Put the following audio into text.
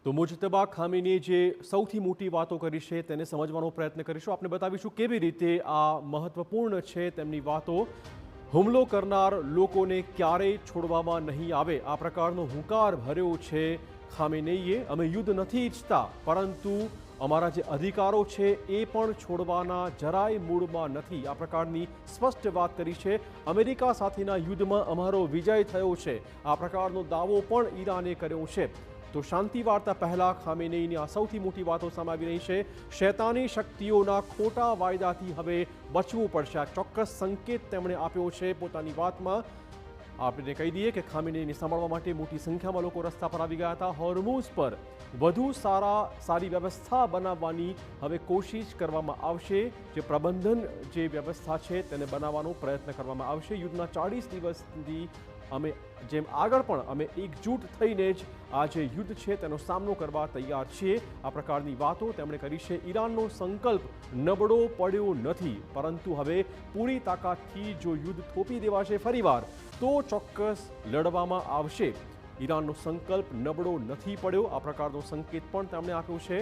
તો મુજતબા ખામીની જે સૌથી મોટી વાતો કરી છે તેને સમજવાનો પ્રયત્ન કરીશું. આપને બતાવીશું કેવી રીતે આ મહત્વપૂર્ણ છે તેમની વાતો. હુમલો કરનાર લોકોને ક્યારેય છોડવામાં નહીં આવે, આ પ્રકારનો હુંકાર ભર્યો છે ખામેનેઈએ. અમે યુદ્ધ નથી ઈચ્છતા, પરંતુ અમારા જે અધિકારો છે એ પણ છોડવાના જરાય મૂડમાં નથી, આ પ્રકારની સ્પષ્ટ વાત કરી છે. અમેરિકા સાથેના યુદ્ધમાં અમારો વિજય થયો છે, આ પ્રકારનો દાવો પણ ઈરાને કર્યો છે. તો શાંતિ વાર્તા પહેલા ખામેનેઈની આ સૌથી મોટી વાતો સામે આવી રહી છે. શૈતાની શક્તિઓના ખોટા વાયદાથી હવે બચવું પડશે, આ ચોક્કસ સંકેત તેમણે આપ્યો છે પોતાની વાતમાં. આપણે કહી દઈએ કે ખામેનેઈને સાંભળવા માટે મોટી સંખ્યામાં લોકો રસ્તા પર આવી ગયા હતા. હોર્મુઝ પર વધુ સારી વ્યવસ્થા બનાવવાની હવે કોશિશ કરવામાં આવશે. જે પ્રબંધન જે વ્યવસ્થા છે તેને બનાવવાનો પ્રયત્ન કરવામાં આવશે. યુદ્ધના 40 દિવસથી અમે જેમ આગળ પણ અમે એકજૂટ થઈને જ આ જે યુદ્ધ છે તેનો સામનો કરવા તૈયાર છીએ, આ પ્રકારની વાતો તેમણે કરી છે. ઈરાનનો સંકલ્પ નબળો પડ્યો નથી, પરંતુ હવે પૂરી તાકાતથી જો યુદ્ધ થોપી દેવાશે ફરીવાર તો ચોક્કસ લડવામાં આવશે. ઈરાનનો સંકલ્પ નબળો નથી પડ્યો, આ પ્રકારનો સંકેત પણ તેમણે આપ્યો છે.